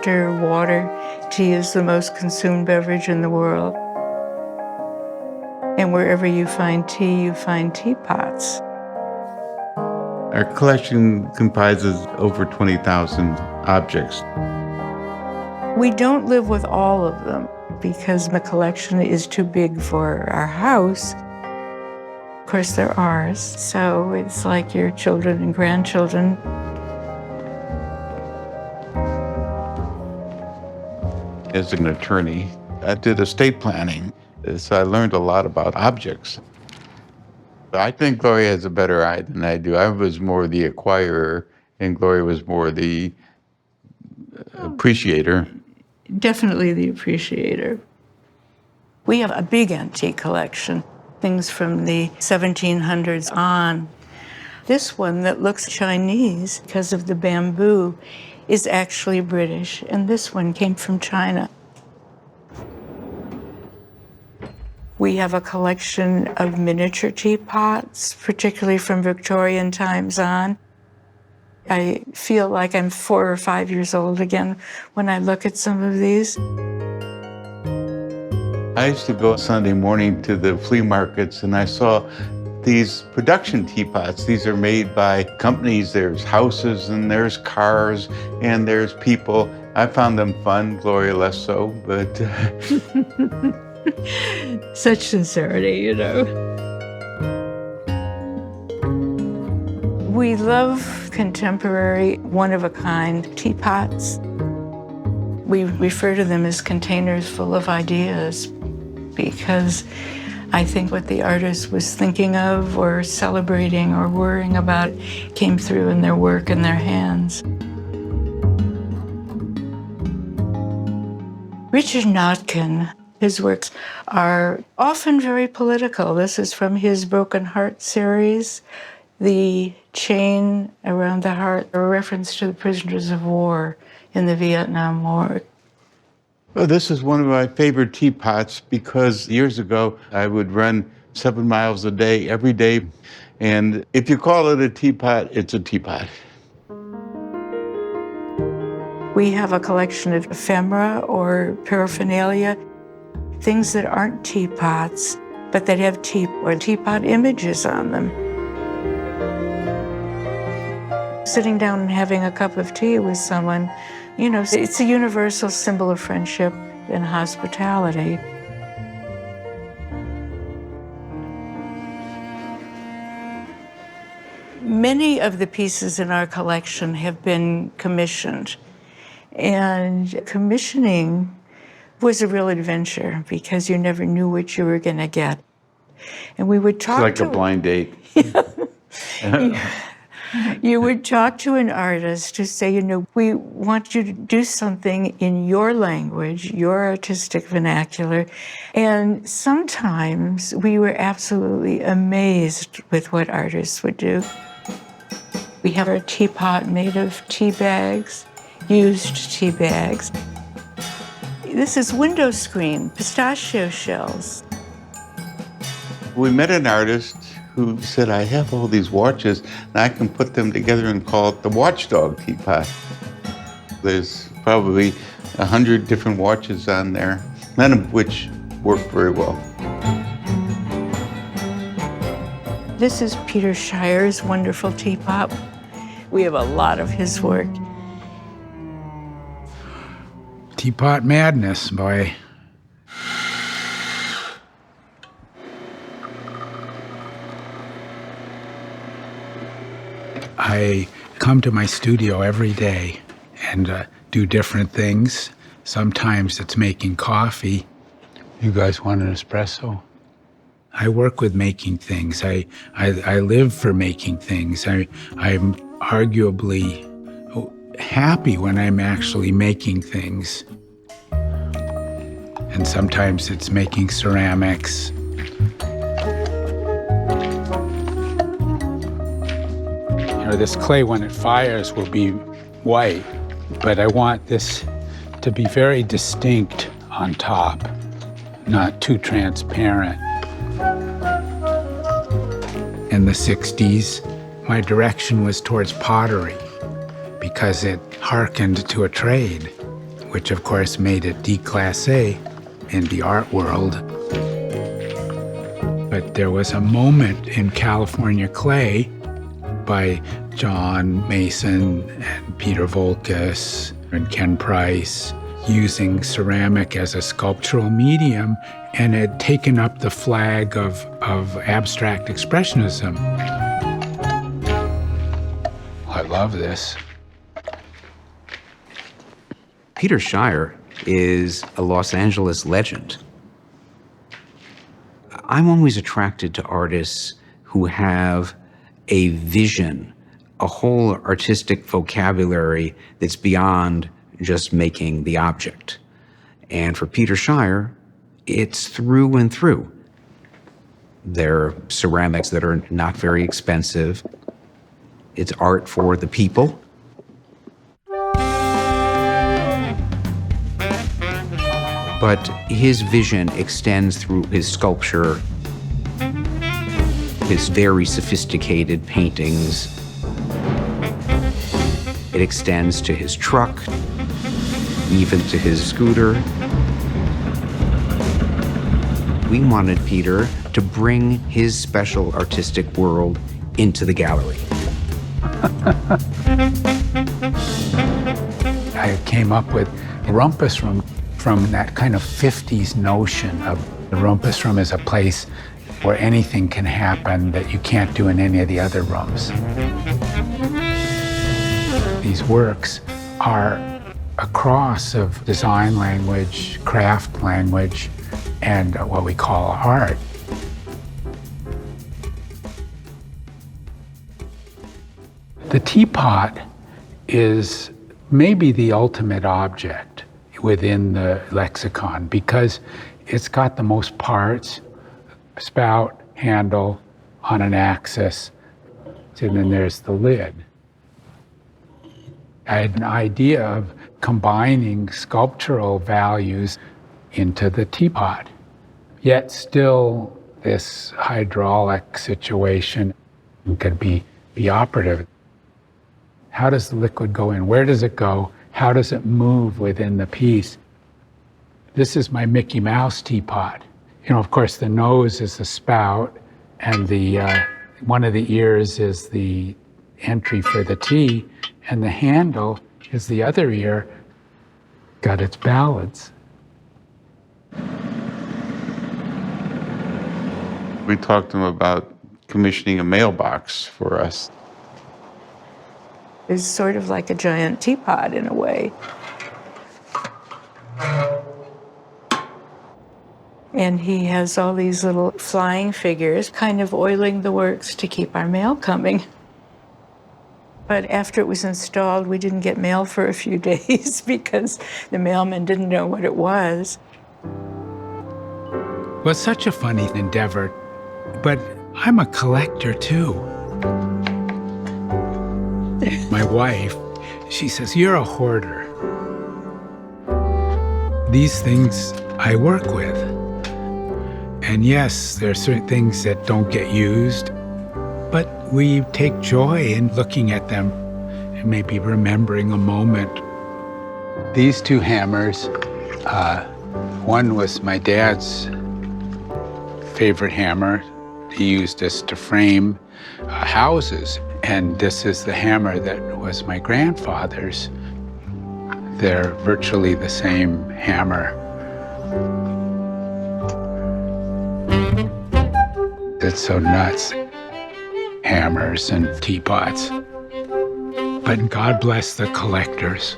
after water, tea is the most consumed beverage in the world. And wherever you find tea, you find teapots. Our collection comprises over 20,000 objects. We don't live with all of them because the collection is too big for our house. Of course, they're ours, so it's like your children and grandchildren. As an attorney, I did estate planning, so I learned a lot about objects. I think Gloria has a better eye than I do. I was more the acquirer, and Gloria was more the appreciator. Definitely the appreciator. We have a big antique collection, things from the 1700s on. This one that looks Chinese because of the bamboo is actually British, and this one came from China. We have a collection of miniature teapots, particularly from Victorian times on. I feel like I'm 4 or 5 years old again when I look at some of these. I used to go Sunday morning to the flea markets, and I saw these production teapots. These are made by companies. There's houses, and there's cars, and there's people. I found them fun, Gloria less so, but... Such sincerity, you know. We love contemporary, one-of-a-kind teapots. We refer to them as containers full of ideas because I think what the artist was thinking of or celebrating or worrying about came through in their work and their hands. Richard Notkin, his works are often very political. This is from his Broken Heart series. The chain around the heart, a reference to the prisoners of war in the Vietnam War. Well, this is one of my favorite teapots because years ago I would run 7 miles a day, every day. And if you call it a teapot, it's a teapot. We have a collection of ephemera or paraphernalia, things that aren't teapots, but that have teapot images on them. Sitting down and having a cup of tea with someone, you know, it's a universal symbol of friendship and hospitality. Many of the pieces in our collection have been commissioned, and commissioning was a real adventure because you never knew what you were going to get. And we would talk It's like a blind date. You would talk to an artist to say, you know, we want you to do something in your language, your artistic vernacular. And sometimes we were absolutely amazed with what artists would do. We have a teapot made of tea bags, used tea bags. This is window screen, pistachio shells. We met an artist who said, I have all these watches, and I can put them together and call it the Watchdog teapot. There's probably 100 different watches on there, none of which work very well. This is Peter Shire's wonderful teapot. We have a lot of his work. Teapot madness, boy. I come to my studio every day and do different things. Sometimes it's making coffee. You guys want an espresso? I work with making things. I live for making things. I'm arguably happy when I'm actually making things. And sometimes it's making ceramics. You know, this clay, when it fires, will be white, but I want this to be very distinct on top, not too transparent. In the 60s, my direction was towards pottery because it hearkened to a trade. which of course made it déclassé in the art world. But there was a moment in California Clay by John Mason and Peter Voulkos and Ken Price using ceramic as a sculptural medium, and had taken up the flag of abstract expressionism. I love this. Peter Shire is a Los Angeles legend. I'm always attracted to artists who have a vision, a whole artistic vocabulary that's beyond just making the object. And for Peter Shire, it's through and through. They're ceramics that are not very expensive. It's art for the people. But his vision extends through his sculpture, his very sophisticated paintings. It extends to his truck, even to his scooter. We wanted Peter to bring his special artistic world into the gallery. I came up with Rumpus Room from that kind of 50s notion of the Rumpus Room as a place where anything can happen that you can't do in any of the other rooms. These works are a cross of design language, craft language, and what we call art. The teapot is maybe the ultimate object within the lexicon because it's got the most parts, spout, handle on an axis, and then there's the lid. I had an idea of combining sculptural values into the teapot, yet still this hydraulic situation could be operative. How does the liquid go in? Where does it go? How does it move within the piece? This is my Mickey Mouse teapot. You know, of course, the nose is the spout, and the one of the ears is the entry for the tea, and the handle is the other ear, got its ballads. We talked to him about commissioning a mailbox for us. It's sort of like a giant teapot in a way. And he has all these little flying figures kind of oiling the works to keep our mail coming. But after it was installed, we didn't get mail for a few days because the mailman didn't know what it was. Well, it's such a funny endeavor, but I'm a collector too. My wife, she says, "You're a hoarder." These things I work with. And yes, there are certain things that don't get used, but we take joy in looking at them and maybe remembering a moment. These two hammers, one was my dad's favorite hammer. He used this to frame houses. And this is the hammer that was my grandfather's. They're virtually the same hammer. It's so nuts. Hammers and teapots. But God bless the collectors.